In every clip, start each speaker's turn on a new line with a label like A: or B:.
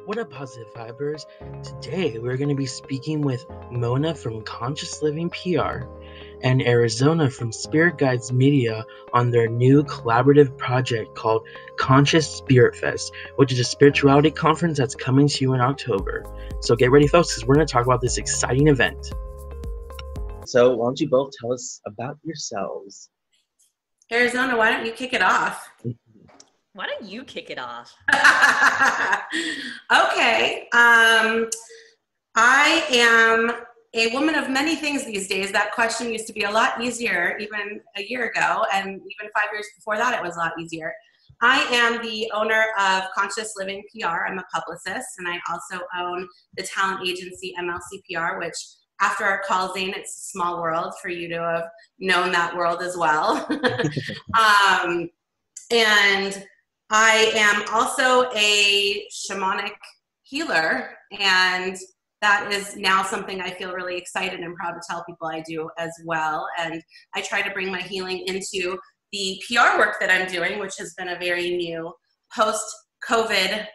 A: What up, Positive Fibers? Today we're going to be speaking with Mona from Conscious Living PR and Arizona from Spirit Guides Media on their new collaborative project called Conscious Spirit Fest, which is a spirituality conference that's coming to you in October. So get ready, folks, because we're going to talk about this exciting event. So why don't you both tell us about yourselves?
B: Arizona, why don't you kick it off?
C: Why don't you kick it off?
B: Okay. I am a woman of many things these days. That question used to be a lot easier even a year ago, and even 5 years before that it was a lot easier. I am the owner of Conscious Living PR. I'm a publicist, and I also own the talent agency MLC PR, which after our call, Zane, it's a small world for you to have known that world as well. And I am also a shamanic healer, and that is now something I feel really excited and proud to tell people I do as well. And I try to bring my healing into the PR work that I'm doing, which has been a very new post-COVID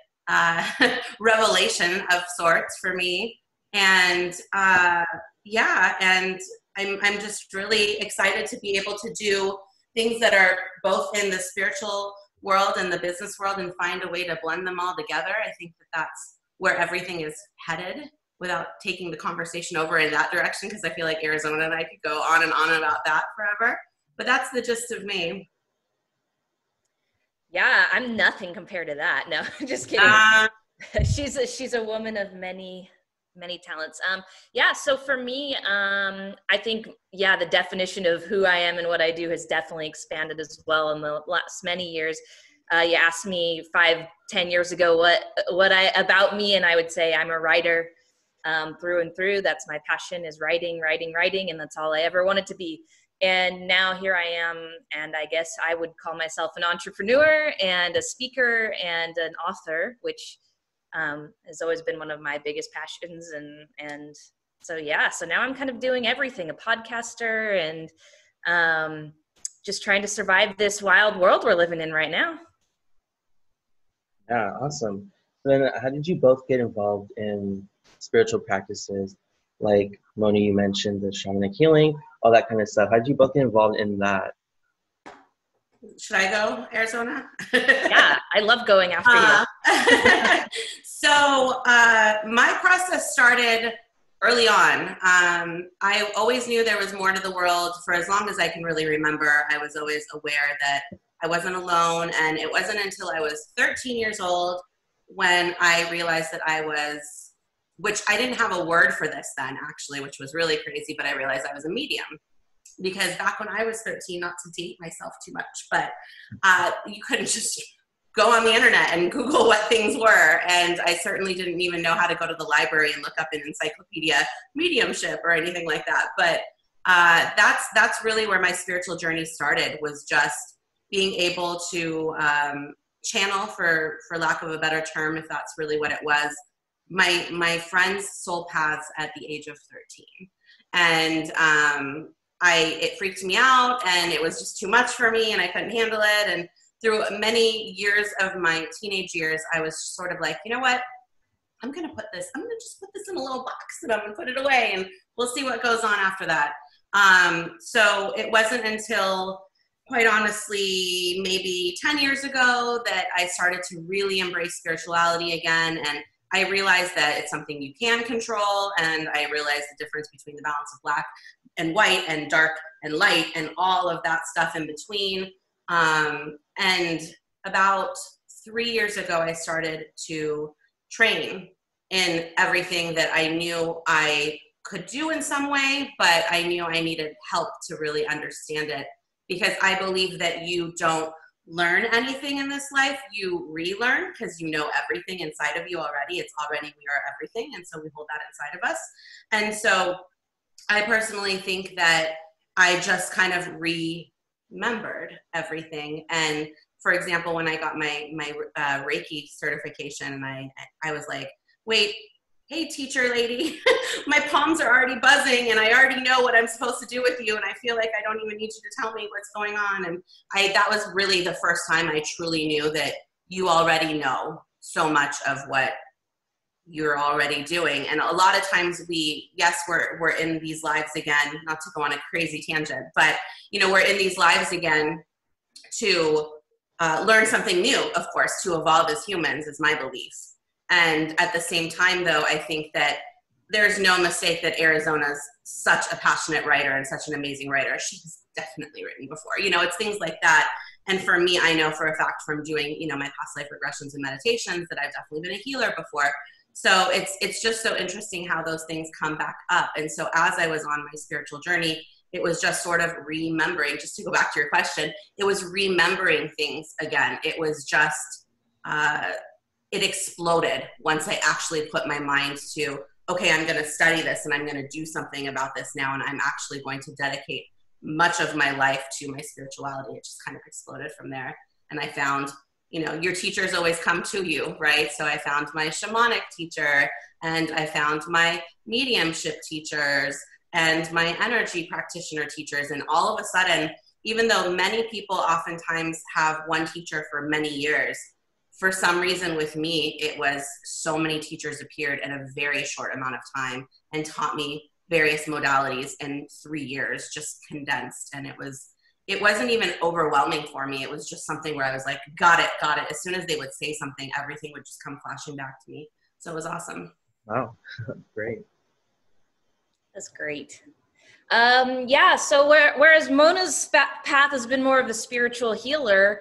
B: revelation of sorts for me. And and I'm just really excited to be able to do things that are both in the spiritual world and the business world and find a way to blend them all together. I think that that's where everything is headed without taking the conversation over in that direction, because I feel like Arizona and I could go on and on about that forever. But that's the gist of me.
C: Yeah, I'm nothing compared to that. No, just kidding. She's a woman of many talents. So for me, I think, the definition of who I am and what I do has definitely expanded as well in the last many years. You asked me 5-10 years ago what about me, and I would say I'm a writer through and through. That's my passion, is writing, and that's all I ever wanted to be. And now here I am, and I guess I would call myself an entrepreneur and a speaker and an author, which has always been one of my biggest passions. And so now I'm kind of doing everything, a podcaster, and just trying to survive this wild world we're living in right now.
A: Yeah, awesome. Then how did you both get involved in spiritual practices? Like Mona, you mentioned the shamanic healing, all that kind of stuff. How did you both get involved in that?
B: Should I go, Arizona?
C: Yeah, I love going after you.
B: So my process started early on. I always knew there was more to the world. For as long as I can really remember, I was always aware that I wasn't alone. And it wasn't until I was 13 years old when I realized that I was, which I didn't have a word for this then, actually, which was really crazy, but I realized I was a medium. Because back when I was 13, not to date myself too much, but you couldn't just go on the internet and Google what things were. And I certainly didn't even know how to go to the library and look up an encyclopedia mediumship or anything like that. But that's really where my spiritual journey started, was just being able to channel, for lack of a better term, if that's really what it was, my friend's soul paths at the age of 13. And it freaked me out, and it was just too much for me, and I couldn't handle it. And through many years of my teenage years, I was sort of like, you know what? I'm going to just put this in a little box, and I'm going to put it away, and we'll see what goes on after that. So it wasn't until, quite honestly, maybe 10 years ago that I started to really embrace spirituality again. And I realized that it's something you can control, and I realized the difference between the balance of black and white and dark and light and all of that stuff in between. And about 3 years ago, I started to train in everything that I knew I could do in some way, but I knew I needed help to really understand it, because I believe that you don't learn anything in this life, you relearn, because you know everything inside of you already. It's already, we are everything, and so we hold that inside of us. And so I personally think that I just kind of remembered everything. And for example, when I got my Reiki certification, and I was like, wait, hey, teacher lady, my palms are already buzzing, and I already know what I'm supposed to do with you, and I feel like I don't even need you to tell me what's going on. And that was really the first time I truly knew that you already know so much of what you're already doing. And a lot of times we're in these lives again, not to go on a crazy tangent, but we're in these lives again to learn something new, of course, to evolve as humans is my belief. And at the same time, though, I think that there's no mistake that Arizona's such a passionate writer and such an amazing writer. She's definitely written before, it's things like that. And for me, I know for a fact from doing, my past life regressions and meditations that I've definitely been a healer before. So it's just so interesting how those things come back up. And so as I was on my spiritual journey, it was just sort of remembering, just to go back to your question, it was remembering things again. It was just, it exploded once I actually put my mind to, okay, I'm going to study this and I'm going to do something about this now. And I'm actually going to dedicate much of my life to my spirituality. It just kind of exploded from there. And I found, your teachers always come to you, right? So I found my shamanic teacher, and I found my mediumship teachers and my energy practitioner teachers. And all of a sudden, even though many people oftentimes have one teacher for many years, for some reason with me, it was so many teachers appeared in a very short amount of time and taught me various modalities in 3 years, just condensed. And it wasn't even overwhelming for me. It was just something where I was like, got it. As soon as they would say something, everything would just come flashing back to me. So it was awesome.
A: Wow, great.
C: That's great. So whereas Mona's path has been more of a spiritual healer,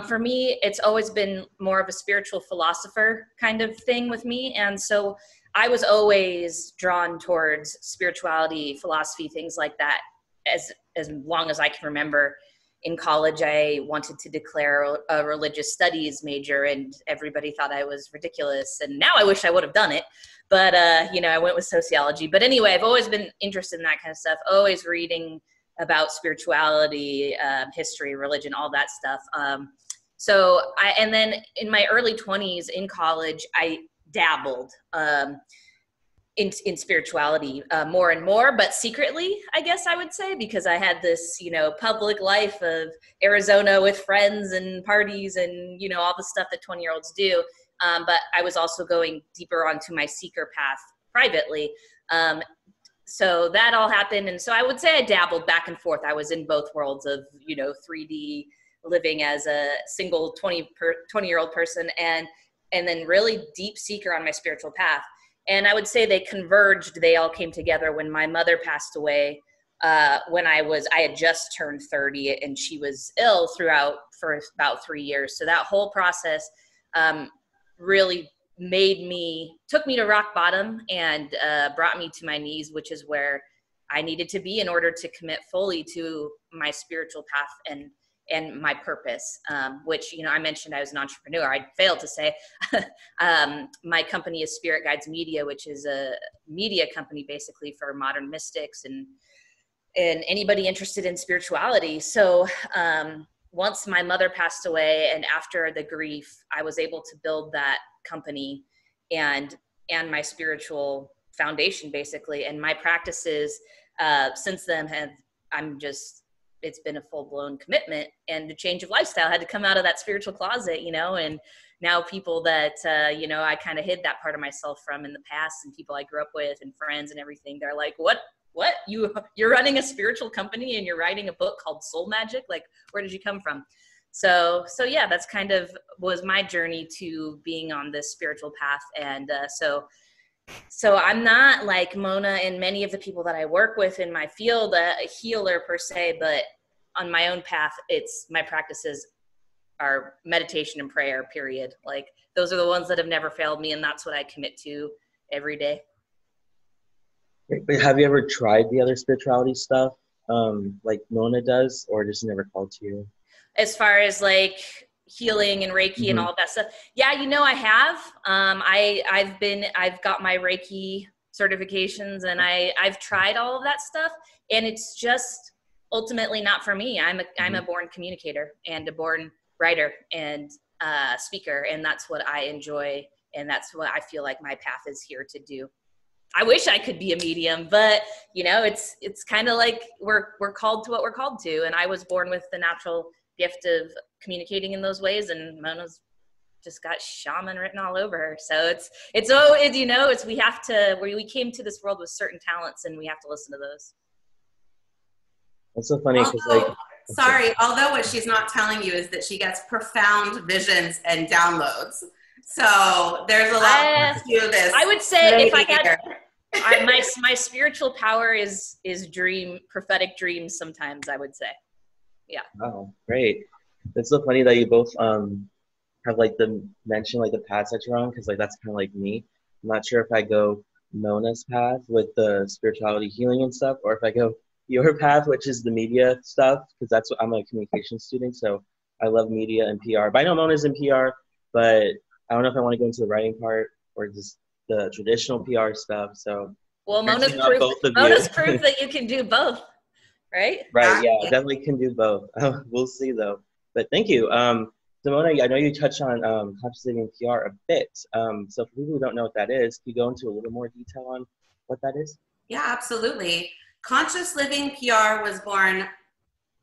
C: for me, it's always been more of a spiritual philosopher kind of thing with me. And so I was always drawn towards spirituality, philosophy, things like that. As long as I can remember. In college, I wanted to declare a religious studies major, and everybody thought I was ridiculous. And now I wish I would have done it. But, I went with sociology. But anyway, I've always been interested in that kind of stuff, always reading about spirituality, history, religion, all that stuff. And then in my early 20s in college, I dabbled in spirituality more and more, but secretly, I guess I would say, because I had this, public life of Arizona with friends and parties and, all the stuff that 20-year-olds do. But I was also going deeper onto my seeker path privately. So that all happened. And so I would say I dabbled back and forth. I was in both worlds of, 3D living as a single 20-year-old person and then really deep seeker on my spiritual path. And I would say they converged. They all came together when my mother passed away, when I had just turned 30, and she was ill for about 3 years. So that whole process really took me to rock bottom and brought me to my knees, which is where I needed to be in order to commit fully to my spiritual path and my purpose, which, I mentioned I was an entrepreneur. I failed to say my company is Spirit Guides Media, which is a media company basically for modern mystics and anybody interested in spirituality. So once my mother passed away and after the grief, I was able to build that company and my spiritual foundation basically. And my practices since then it's been a full-blown commitment and a change of lifestyle. I had to come out of that spiritual closet, and now people that, I kind of hid that part of myself from in the past, and people I grew up with and friends and everything, they're like, what, you're running a spiritual company and you're writing a book called Soul Magic? Like, where did you come from? So yeah, that's kind of was my journey to being on this spiritual path. And so I'm not like Mona and many of the people that I work with in my field, a healer per se, but on my own path, my practices are meditation and prayer, period. Like those are the ones that have never failed me. And that's what I commit to every day.
A: But have you ever tried the other spirituality stuff like Mona does, or just never called to you?
C: As far as like healing and Reiki and all of that stuff. Yeah, I have. I've got my Reiki certifications and I've tried all of that stuff, and it's just ultimately not for me. I'm a born communicator and a born writer and speaker, and that's what I enjoy, and that's what I feel like my path is here to do. I wish I could be a medium, but it's kind of like we're called to what we're called to, and I was born with the natural gift of communicating in those ways, and Mona's just got shaman written all over her. So we came to this world with certain talents, and we have to listen to those.
A: That's so funny because
B: although what she's not telling you is that she gets profound visions and downloads. So there's a lot to this.
C: I would say if I had my spiritual power is prophetic dreams sometimes, I would say. Yeah.
A: Wow, great. It's so funny that you both have like mention like the paths that you're on, because like that's kind of like me. I'm not sure if I go Mona's path with the spirituality healing and stuff, or if I go your path, which is the media stuff, because that's what I'm a communication student, so I love media and PR. But I know Mona's in PR, but I don't know if I want to go into the writing part or just the traditional PR stuff. So
C: Mona's proof that you can do both, right?
A: Right, yeah, definitely can do both. We'll see though. But thank you. So Mona, I know you touched on conscious living PR a bit. So for people who don't know what that is, can you go into a little more detail on what that is?
B: Yeah, absolutely. Conscious Living PR was born,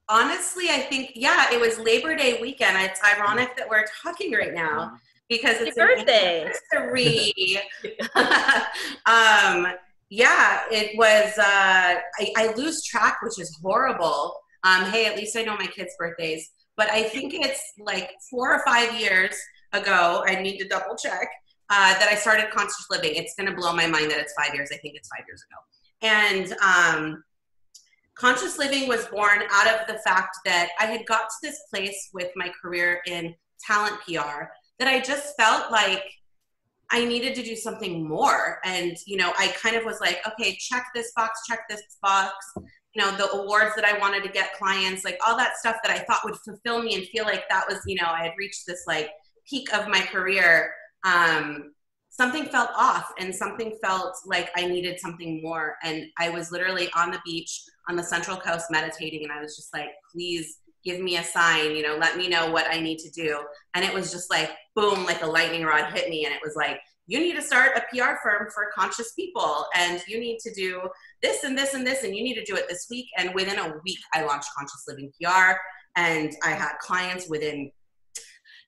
B: honestly, I think, it was Labor Day weekend. It's ironic that we're talking right now because it's
C: your birthday.
B: Anniversary. It was, I lose track, which is horrible. Hey, at least I know my kids' birthdays. But I think it's like 4 or 5 years ago, I need to double check, that I started Conscious Living. It's going to blow my mind that it's 5 years. I think it's 5 years ago. And Conscious Living was born out of the fact that I had got to this place with my career in talent PR that I just felt like I needed to do something more. And, I kind of was like, okay, check this box, the awards that I wanted to get clients, like all that stuff that I thought would fulfill me and feel like that was, I had reached this like peak of my career. Something felt off and something felt like I needed something more. And I was literally on the beach on the Central Coast meditating. And I was just like, please give me a sign, let me know what I need to do. And it was just like, boom, like a lightning rod hit me. And it was like, you need to start a PR firm for conscious people. And you need to do this and this and this. And you need to do it this week. And within a week, I launched Conscious Living PR. And I had clients within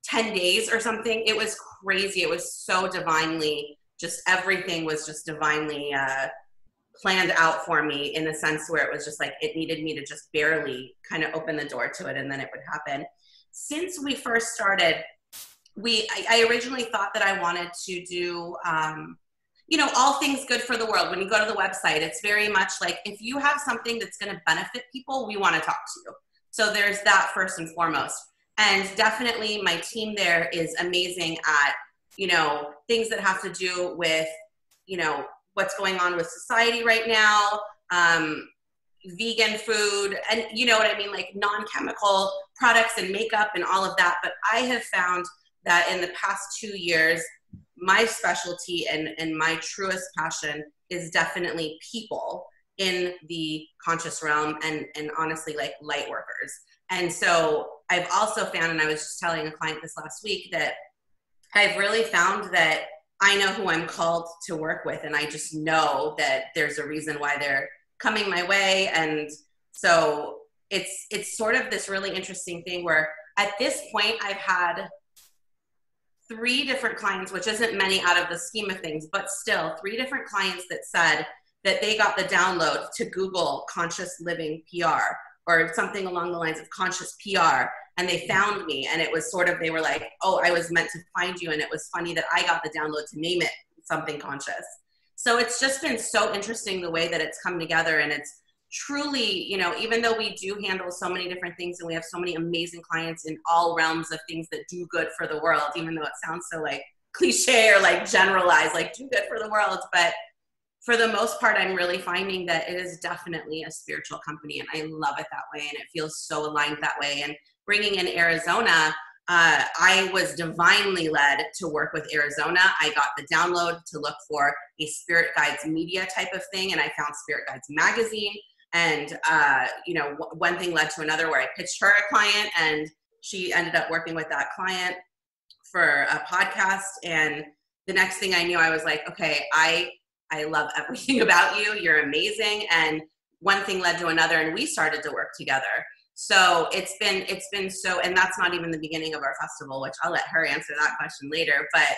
B: 10 days or something. It was crazy. It was so divinely, just everything was just divinely planned out for me in the sense where it was just like, it needed me to just barely kind of open the door to it and then it would happen. Since we first started, I originally thought that I wanted to do, all things good for the world. When you go to the website, it's very much like, if you have something that's going to benefit people, we want to talk to you. So there's that first and foremost. And definitely my team there is amazing at, things that have to do with, what's going on with society right now, vegan food, and you know what I mean, like non-chemical products and makeup and all of that. But I have found that in the past 2 years, my specialty and my truest passion is definitely people in the conscious realm and honestly like light workers. And so I've also found, and I was just telling a client this last week, that I've really found that I know who I'm called to work with. And I just know that there's a reason why they're coming my way. And so it's sort of this really interesting thing where at this point I've had 3 different clients, which isn't many out of the scheme of things, but still 3 different clients that said that they got the download to Google Conscious Living PR or something along the lines of conscious PR. And they found me, and it was sort of, they were like, oh, I was meant to find you. And it was funny that I got the download to name it something conscious. So it's just been so interesting the way that it's come together. And it's truly, even though we do handle so many different things and we have so many amazing clients in all realms of things that do good for the world, even though it sounds so like cliche or like generalized, like do good for the world. But for the most part, I'm really finding that it is definitely a spiritual company, and I love it that way, and it feels so aligned that way. And bringing in Arizona, I was divinely led to work with Arizona. I got the download to look for a Spirit Guides media type of thing, and I found Spirit Guides magazine. And, one thing led to another where I pitched her a client, and she ended up working with that client for a podcast. And the next thing I knew, I was like, okay, I love everything about you. You're amazing. And one thing led to another, and we started to work together. So it's been so, and that's not even the beginning of our festival, which I'll let her answer that question later. But,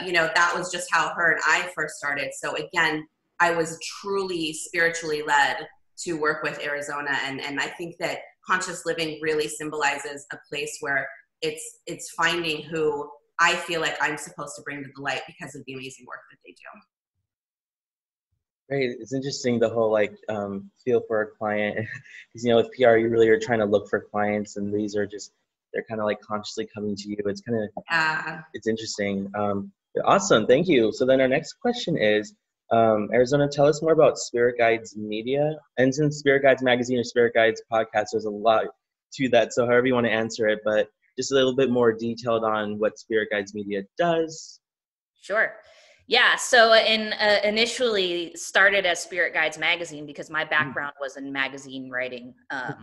B: you know, that was just how her and I first started. So again, I was truly spiritually led to work with Arizona. And I think that conscious living really symbolizes a place where it's finding who I feel like I'm supposed to bring to the light because of the amazing work that they do.
A: Great. It's interesting, the whole like feel for a client, because you know with PR you really are trying to look for clients, and these are just, they're kind of like consciously coming to you. It's kind of it's interesting. Awesome, thank you. So then our next question is, Arizona, tell us more about Spirit Guides Media. And since Spirit Guides Magazine or Spirit Guides Podcast, there's a lot to that. So however you want to answer it, but just a little bit more detailed on what Spirit Guides Media does.
C: Sure. Yeah. So initially started as Spirit Guides Magazine because my background was in magazine writing. That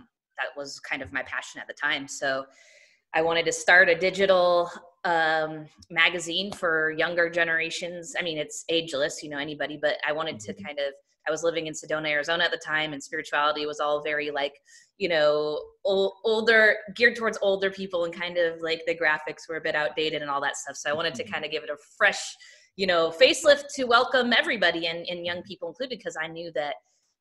C: was kind of my passion at the time. So I wanted to start a digital magazine for younger generations. I mean, it's ageless, you know, anybody, but I wanted to kind of, I was living in Sedona, Arizona at the time, and spirituality was all very like, you know, older, geared towards older people, and kind of like the graphics were a bit outdated and all that stuff. So I wanted to kind of give it a fresh, you know, facelift to welcome everybody, and young people included, because I knew that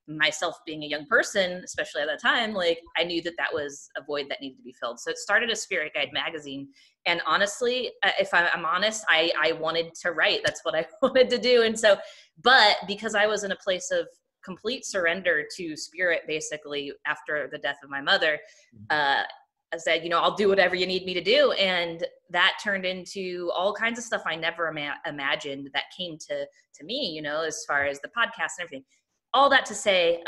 C: myself being a young person, especially at that time, like I knew that that was a void that needed to be filled. So it started as Spirit Guide Magazine. And honestly, if I'm honest, I wanted to write. That's what I wanted to do. And so, but because I was in a place of complete surrender to spirit, basically after the death of my mother, I said, you know, I'll do whatever you need me to do. And that turned into all kinds of stuff I never imagined that came to me, you know, as far as the podcast and everything. All that to say,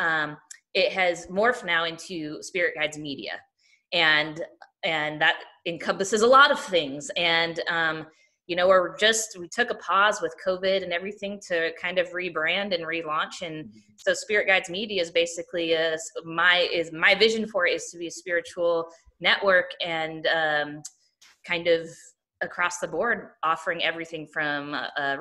C: it has morphed now into Spirit Guides Media. And that encompasses a lot of things. And, you know, we took a pause with COVID and everything to kind of rebrand and relaunch. And so Spirit Guides Media is basically my vision for it is to be a spiritual network, and kind of across the board offering everything from a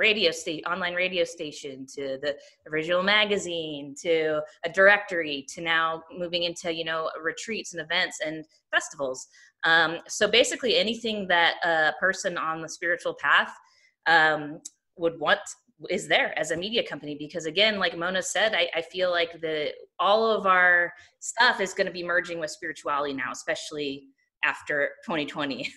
C: online radio station to the original magazine to a directory to now moving into, you know, retreats and events and festivals. So basically anything that a person on the spiritual path would want is there as a media company, because again, like Mona said, I feel like all of our stuff is going to be merging with spirituality now, especially after 2020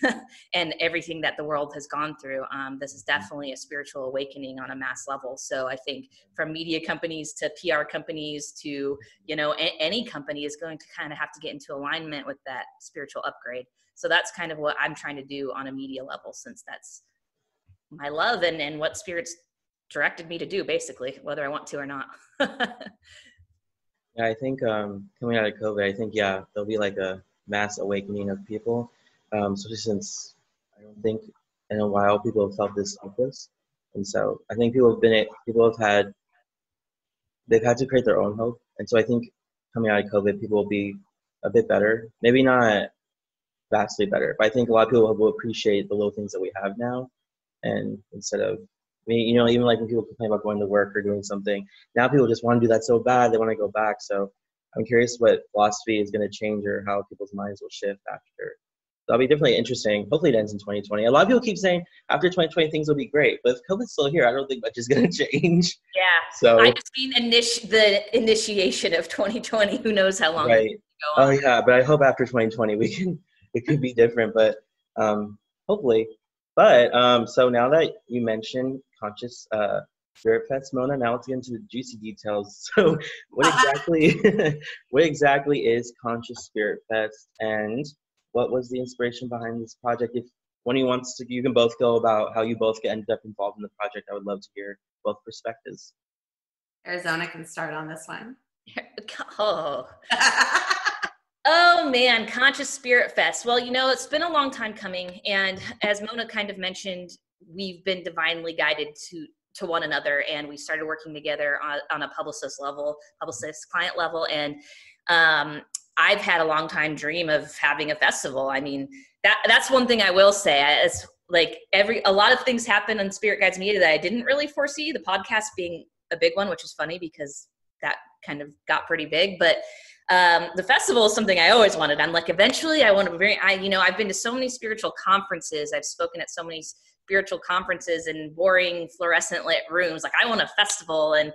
C: and everything that the world has gone through. This is definitely a spiritual awakening on a mass level. So I think from media companies to PR companies to, you know, any company is going to kind of have to get into alignment with that spiritual upgrade. So that's kind of what I'm trying to do on a media level, since that's my love and what Spirit's directed me to do, basically, whether I want to or not.
A: Yeah, I think coming out of COVID, I think, yeah, there'll be like a mass awakening of people, especially since I don't think in a while people have felt this hopeless. And so I think they've had to create their own hope. And so I think coming out of COVID, people will be a bit better, maybe not vastly better, but I think a lot of people will appreciate the little things that we have now. And instead of, I mean, you know, even like when people complain about going to work or doing something, now people just want to do that so bad, they want to go back. So I'm curious what philosophy is going to change or how people's minds will shift after. That'll be definitely interesting. Hopefully it ends in 2020. A lot of people keep saying after 2020 things will be great, but if COVID's still here, I don't think much is going to change.
C: Yeah.
A: So
C: I just mean the initiation of 2020. Who knows how long
A: right.
C: It can go on.
A: Oh yeah, but I hope after 2020 it could be different, but hopefully. But so now that you mentioned Conscious Spirit Fest, Mona, now let's get into the juicy details. So what exactly is Conscious Spirit Fest, and what was the inspiration behind this project? If one of you wants to, you can both go about how you both ended up involved in the project. I would love to hear both perspectives.
B: Arizona can start on this one.
C: Oh man, Conscious Spirit Fest. Well, you know, it's been a long time coming, and as Mona kind of mentioned, we've been divinely guided to one another, and we started working together on a publicist client level, and I've had a long time dream of having a festival. I mean, that's one thing I will say. It's like a lot of things happen in Spirit Guides Media that I didn't really foresee, the podcast being a big one, which is funny because that kind of got pretty big, but The festival is something I always wanted. I'm like, eventually I want to bring, I've been to so many spiritual conferences. I've spoken at so many spiritual conferences in boring fluorescent lit rooms. Like, I want a festival. And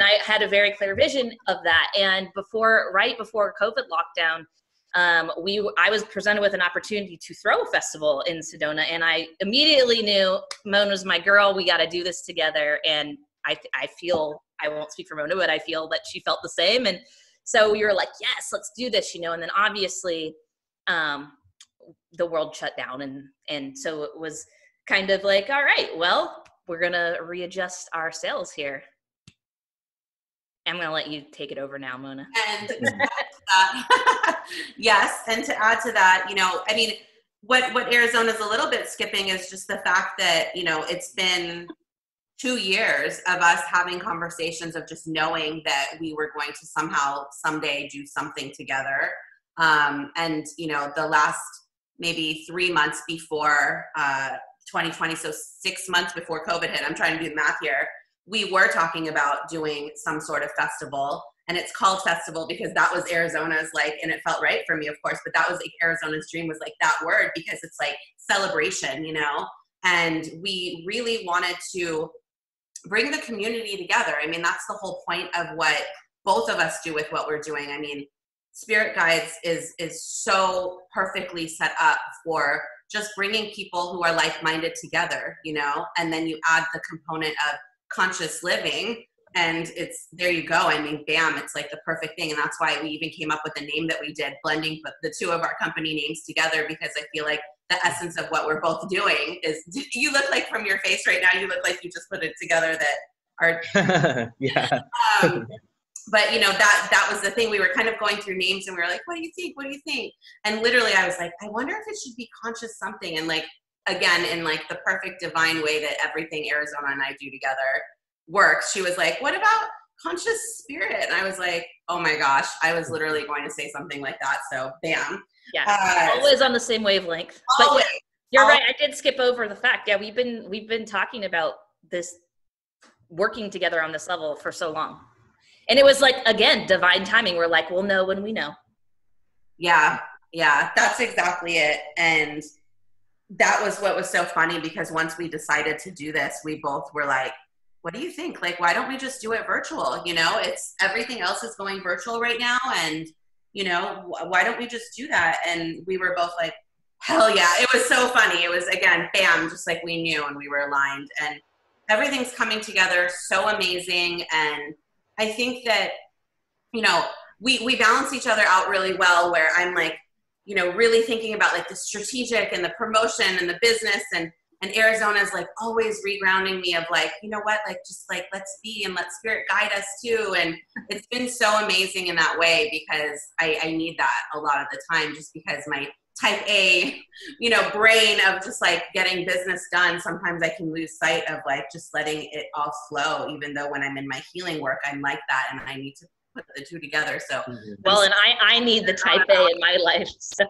C: I had a very clear vision of that. And right before COVID lockdown, I was presented with an opportunity to throw a festival in Sedona, and I immediately knew Mona was my girl. We got to do this together. And I feel, I won't speak for Mona, but I feel that she felt the same. And so we were like, yes, let's do this, and then obviously, the world shut down. And so it was kind of like, all right, well, we're going to readjust our sails here. I'm going to let you take it over now, Mona.
B: And to add to that, yes. And to add to that, I mean, what Arizona's a little bit skipping is just the fact that, it's been 2 years of us having conversations of just knowing that we were going to somehow someday do something together. And, the last maybe 3 months before 2020, so 6 months before COVID hit, I'm trying to do the math here, we were talking about doing some sort of festival. And it's called festival because that was Arizona's, and it felt right for me, of course, but that was Arizona's dream, was that word, because it's celebration, and we really wanted to bring the community together. I mean, that's the whole point of what both of us do with what we're doing. I mean, Spirit Guides is so perfectly set up for just bringing people who are like-minded together, and then you add the component of conscious living, and it's, there you go. I mean, bam, it's the perfect thing. And that's why we even came up with the name that we did, blending the two of our company names together, because I feel like the essence of what we're both doing is, you look like, from your face right now, you look like you just put it together, that our
A: yeah.
B: But that was the thing. We were kind of going through names, and we were like, what do you think? What do you think? And literally I was like, I wonder if it should be conscious something. And again, in the perfect divine way that everything Arizona and I do together works, she was like, what about conscious spirit? And I was like, oh my gosh, I was literally going to say something like that. So bam.
C: Yeah, always on the same wavelength.
B: Always.
C: But you're right. I did skip over the fact. Yeah, we've been talking about this, working together on this level for so long, and it was again, divine timing. We're like, we'll know when we know.
B: Yeah, that's exactly it. And that was what was so funny, because once we decided to do this, we both were like, what do you think? Why don't we just do it virtual? It's, everything else is going virtual right now, and why don't we just do that? And we were both like, hell yeah. It was so funny. It was, again, bam, just we knew, and we were aligned, and everything's coming together so amazing. And I think that, we balance each other out really well, where I'm really thinking about the strategic and the promotion and the business, and Arizona's always regrounding me of you know what, just let's be, and let Spirit guide us too. And it's been so amazing in that way, because I need that a lot of the time, just because my type A, brain of just getting business done, sometimes I can lose sight of just letting it all flow, even though when I'm in my healing work, I'm like that, and I need to put the two together. So
C: well, and I need the type A in my life, so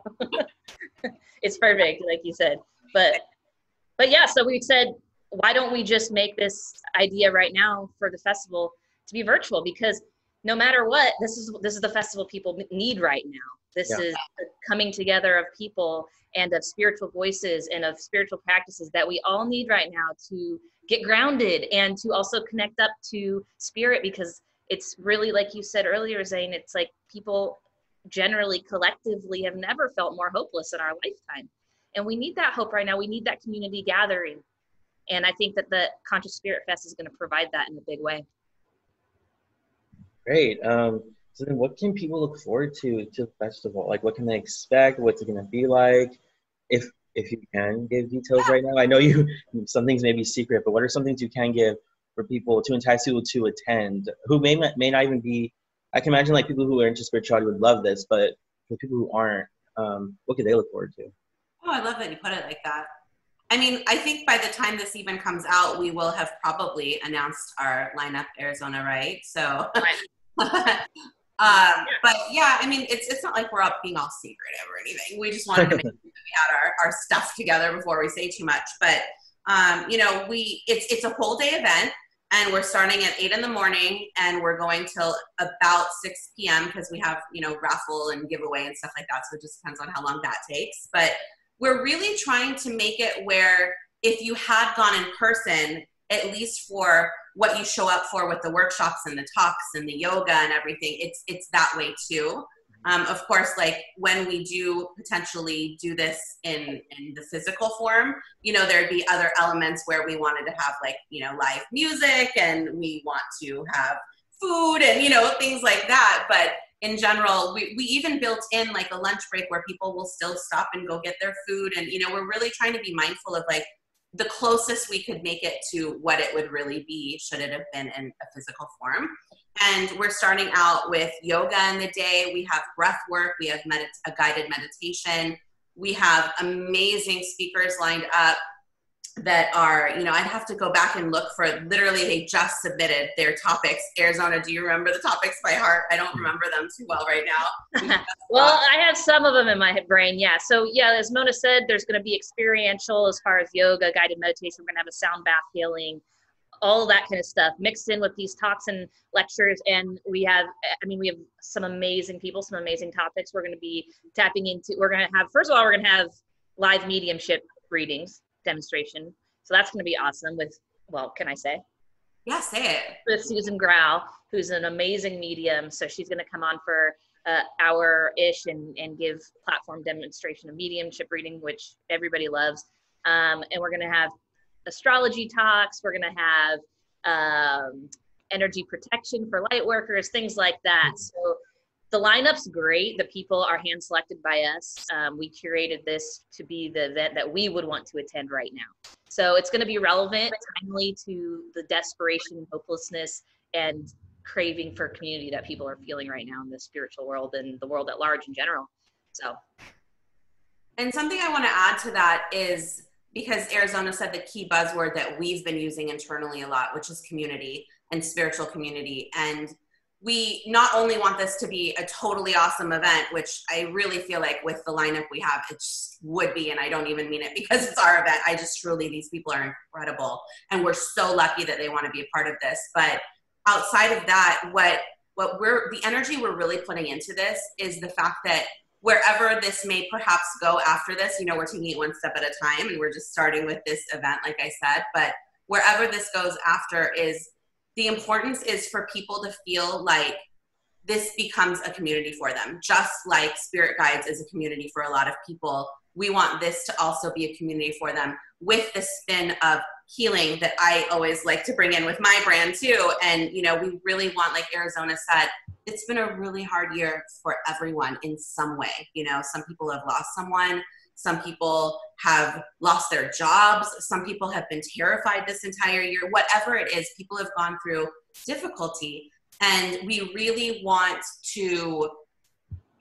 C: it's perfect, like you said. But yeah, so we said, why don't we just make this idea right now for the festival to be virtual? Because no matter what, this is the festival people need right now. This is the coming together of people, and of spiritual voices, and of spiritual practices that we all need right now to get grounded, and to also connect up to spirit, because it's really, like you said earlier, Zane, it's people generally, collectively, have never felt more hopeless in our lifetime. And we need that hope right now. We need that community gathering. And I think that the Conscious Spirit Fest is going to provide that in a big way.
A: Great. So then what can people look forward to the festival? What can they expect? What's it going to be like? If you can give details right now. I know some things may be secret, but what are some things you can give for people, to entice people to attend, who may not even be, I can imagine people who are into spirituality would love this, but for people who aren't, what could they look forward to?
B: Oh, I love that you put it like that. I mean, I think by the time this even comes out, we will have probably announced our lineup, Arizona, right? So, but yeah, I mean, it's not like we're up being all secretive or anything. We just wanted to make sure that we had our stuff together before we say too much. But it's a whole day event. And we're starting at 8 in the morning, and we're going till about 6 p.m. because we have, raffle and giveaway and stuff like that. So it just depends on how long that takes. But we're really trying to make it where if you had gone in person, at least for what you show up for with the workshops and the talks and the yoga and everything, it's that way too. Of course, like when we do potentially do this in the physical form, there'd be other elements where we wanted to have like, live music, and we want to have food and, things like that. But in general, we even built in like a lunch break where people will still stop and go get their food. And, we're really trying to be mindful of like the closest we could make it to what it would really be should it have been in a physical form. And we're starting out with yoga in the day. We have breath work. We have a guided meditation. We have amazing speakers lined up that are, I'd have to go back and look for, literally they just submitted their topics. Arizona, do you remember the topics by heart? I don't remember them too well right now.
C: Well, I have some of them in my brain, yeah. So yeah, as Mona said, there's going to be experiential as far as yoga, guided meditation. We're going to have a sound bath healing, all that kind of stuff mixed in with these talks and lectures. And we have some amazing people, some amazing topics we're going to be tapping into. We're going to have, first of all, we're going to have live mediumship readings, demonstration. So that's going to be awesome with, well, can I say?
B: Yeah, say it.
C: With Susan Grau, who's an amazing medium. So she's going to come on for an hour-ish and give platform demonstration of mediumship reading, which everybody loves. And we're going to have astrology talks. We're going to have energy protection for light workers, things like that. So the lineup's great. The people are hand selected by us. We curated this to be the event that we would want to attend right now. So it's going to be relevant, timely to the desperation, hopelessness, and craving for community that people are feeling right now in the spiritual world and the world at large in general. So,
B: and something I want to add to that is, because Arizona said the key buzzword that we've been using internally a lot, which is community and spiritual community. And we not only want this to be a totally awesome event, which I really feel like with the lineup we have, it just would be, and I don't even mean it because it's our event. I just truly, these people are incredible. And we're so lucky that they want to be a part of this. But outside of that, the energy we're really putting into this is the fact that wherever this may perhaps go after this, we're taking it one step at a time, and we're just starting with this event, like I said, but wherever this goes after, is the importance is for people to feel like this becomes a community for them. Just like Spirit Guides is a community for a lot of people, we want this to also be a community for them, with the spin of healing that I always like to bring in with my brand too. And, we really want, like Arizona said, it's been a really hard year for everyone in some way. Some people have lost someone. Some people have lost their jobs. Some people have been terrified this entire year. Whatever it is, people have gone through difficulty. And we really want to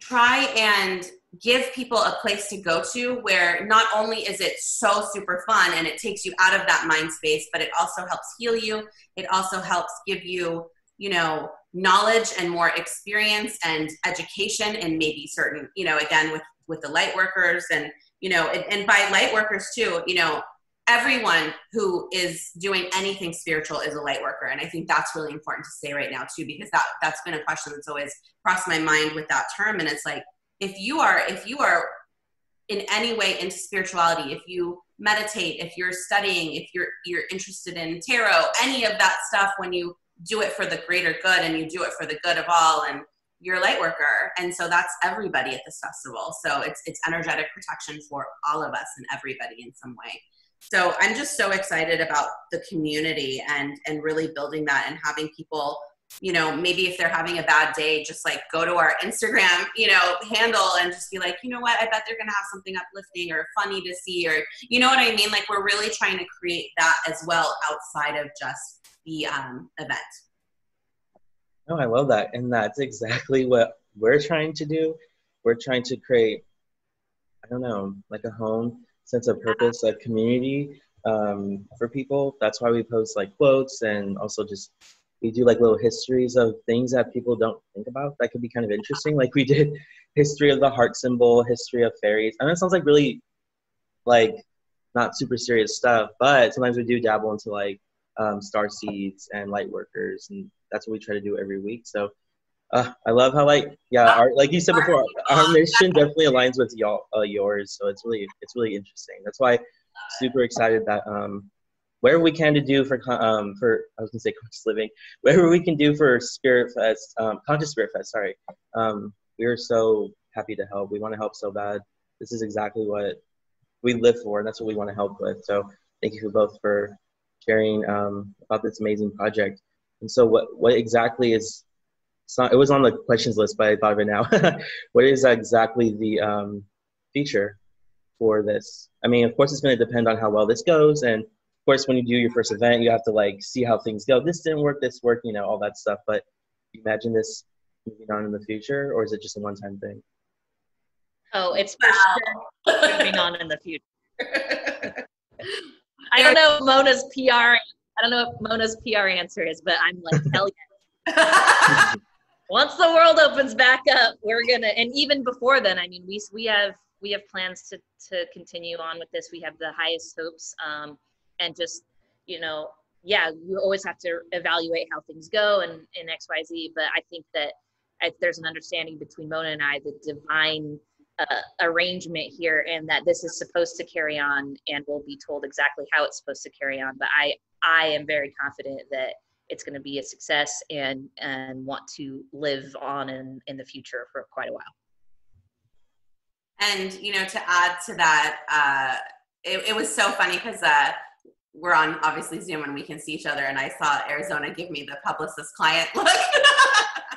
B: try and give people a place to go to where not only is it so super fun and it takes you out of that mind space, but it also helps heal you. It also helps give you, knowledge and more experience and education, and maybe certain, again, with the light workers and, and by light workers too, everyone who is doing anything spiritual is a light worker. And I think that's really important to say right now too, because that's been a question that's always crossed my mind with that term. And it's like, if you are in any way into spirituality, if you meditate, if you're studying, if you're interested in tarot, any of that stuff, when you do it for the greater good and you do it for the good of all, and you're a light worker. And so that's everybody at this festival. So it's energetic protection for all of us and everybody in some way. So I'm just so excited about the community and really building that, and having people, maybe if they're having a bad day, just like go to our Instagram, handle and just be like, what, I bet they're going to have something uplifting or funny to see, or, what I mean? Like, we're really trying to create that as well outside of just the event.
A: Oh, I love that. And that's exactly what we're trying to do. We're trying to create, I don't know, like a home, sense of purpose, a community for people. That's why we post like quotes, and also just, we do like little histories of things that people don't think about that could be kind of interesting. Like we did history of the heart symbol, history of fairies. I know it sounds like really like not super serious stuff, but sometimes we do dabble into like
D: star seeds and light workers, and that's what we try to do every week. So I love how like like you said before, our mission definitely aligns with yours. So it's really interesting. That's why super excited that whatever we can to do for I was gonna say conscious living, whatever we can do for Spirit Fest, Conscious Spirit Fest. Sorry, we are so happy to help. We want to help so bad. This is exactly what we live for, and that's what we want to help with. So thank you both for sharing about this amazing project. And so what exactly is? It was on the questions list, but I thought of it now. What is exactly the feature for this? I mean, of course, it's going to depend on how well this goes, and of course, when you do your first event, you have to like see how things go. This didn't work, this worked, you know, all that stuff. But imagine this moving on in the future, or is it just a one-time thing?
C: Oh, it's for sure moving on in the future. I don't know Mona's PR. I don't know what Mona's PR answer is, but I'm like, hell yeah. Once the world opens back up, we're gonna, and even before then, I mean, we have plans to continue on with this. We have the highest hopes, and just, you know, yeah, you always have to evaluate how things go and X, Y, Z. But I think that there's an understanding between Mona and I, the divine arrangement here, and that this is supposed to carry on, and we'll be told exactly how it's supposed to carry on. But I am very confident that it's going to be a success and want to live on in the future for quite a while.
B: And, you know, to add to that, it was so funny because we're on obviously Zoom and we can see each other, and I saw Arizona give me the publicist client look,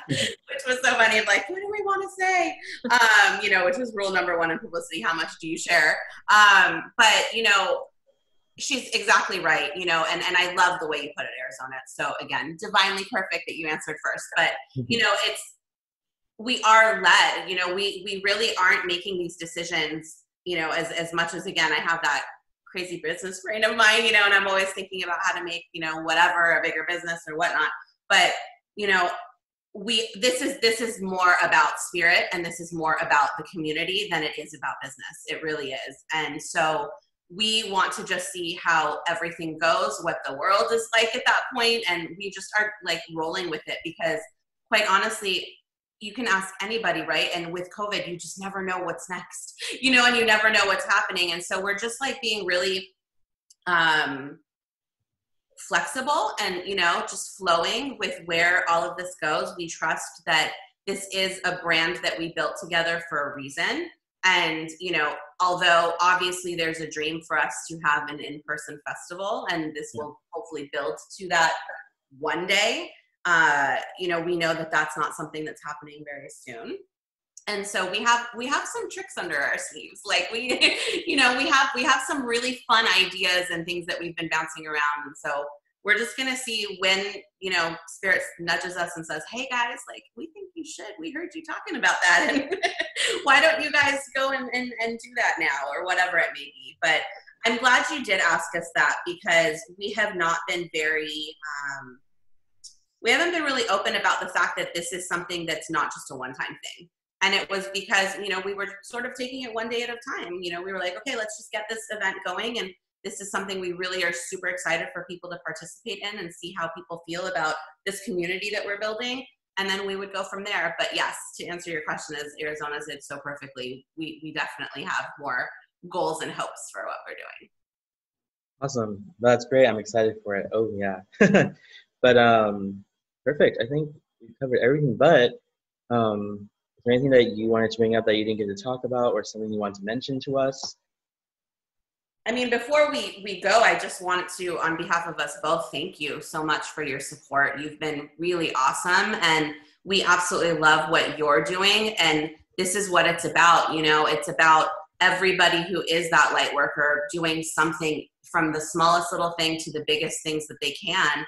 B: which was so funny. Like, what do we want to say? You know, which was rule number one in publicity: how much do you share? But you know, she's exactly right. You know, and I love the way you put it, Arizona. So again, divinely perfect that you answered first. But you know, we are led. You know, we really aren't making these decisions. You know, as much as, again, I have that crazy business brain of mine, you know, and I'm always thinking about how to make, you know, whatever, a bigger business or whatnot. But, you know, this is more about spirit, and this is more about the community than it is about business. It really is. And so we want to just see how everything goes, what the world is like at that point, and we just are like rolling with it, because quite honestly, you can ask anybody, right? And with COVID, you just never know what's next, you know, and you never know what's happening. And so we're just like being really flexible and, you know, just flowing with where all of this goes. We trust that this is a brand that we built together for a reason. And, you know, although obviously there's a dream for us to have an in-person festival, and this will hopefully build to that one day, you know, we know that that's not something that's happening very soon. And so we have some tricks under our sleeves. Like we, you know, we have some really fun ideas and things that we've been bouncing around. And so we're just going to see when, you know, Spirit nudges us and says, hey guys, like, we think you should, we heard you talking about that. And why don't you guys go and do that now, or whatever it may be. But I'm glad you did ask us that, because we have not been very, we haven't been really open about the fact that this is something that's not just a one-time thing. And it was because, you know, we were sort of taking it one day at a time. You know, we were like, okay, let's just get this event going. And this is something we really are super excited for people to participate in and see how people feel about this community that we're building. And then we would go from there. But yes, to answer your question, as Arizona said so perfectly, we definitely have more goals and hopes for what we're doing.
D: Awesome. That's great. I'm excited for it. Oh yeah. But perfect. I think we covered everything, but is there anything that you wanted to bring up that you didn't get to talk about, or something you want to mention to us?
B: I mean, before we go, I just want to, on behalf of us both, thank you so much for your support. You've been really awesome, and we absolutely love what you're doing. And this is what it's about. You know, it's about everybody who is that light worker doing something, from the smallest little thing to the biggest things that they can.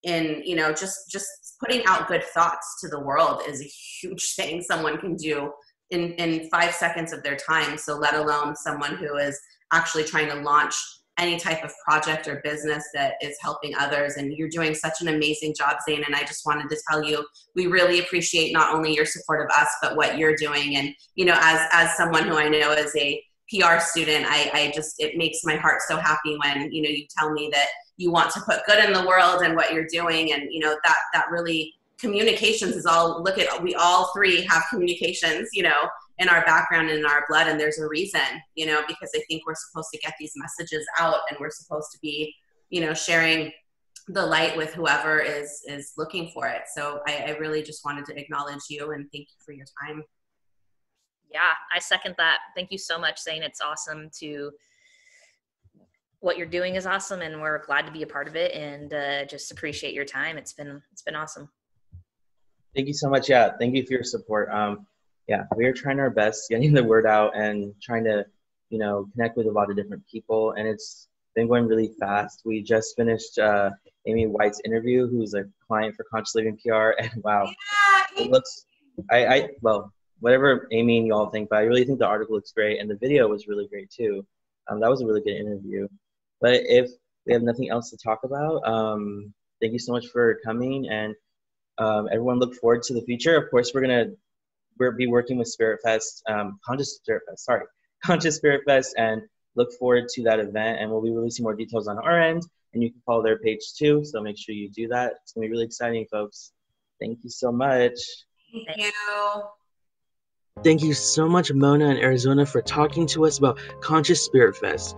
B: In, you know, just putting out good thoughts to the world is a huge thing someone can do in 5 seconds of their time. So let alone someone who is actually trying to launch any type of project or business that is helping others. And you're doing such an amazing job, Zane. And I just wanted to tell you, we really appreciate not only your support of us, but what you're doing. And, you know, as someone who I know is a PR student, it makes my heart so happy when, you know, you tell me that you want to put good in the world and what you're doing. And, you know, that really, communications is all, we all three have communications, you know, in our background and in our blood. And there's a reason, you know, because I think we're supposed to get these messages out, and we're supposed to be, you know, sharing the light with whoever is looking for it. So I really just wanted to acknowledge you and thank you for your time.
C: Yeah, I second that. Thank you so much, Zane. It's awesome what you're doing is awesome, and we're glad to be a part of it, and just appreciate your time. It's been awesome.
D: Thank you so much. Yeah, thank you for your support. Yeah, we are trying our best getting the word out and trying to, you know, connect with a lot of different people, and it's been going really fast. We just finished Amy White's interview, who's a client for Conscious Living PR, and wow,
B: Yeah.
D: it looks, well, whatever Amy and y'all think, but I really think the article looks great, and the video was really great too. That was a really good interview. But if we have nothing else to talk about, thank you so much for coming, and everyone look forward to the future. Of course, we'll be working with Spirit Fest, Conscious Spirit Fest, and look forward to that event. And we'll be releasing more details on our end, and you can follow their page too. So make sure you do that. It's gonna be really exciting, folks. Thank you so much.
B: Thank you.
A: Thank you so much, Mona and Arizona, for talking to us about Conscious Spirit Fest.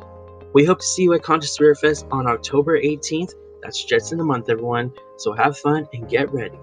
A: We hope to see you at Conscious Spirit Fest on October 18th. That's just in a month, everyone. So have fun and get ready.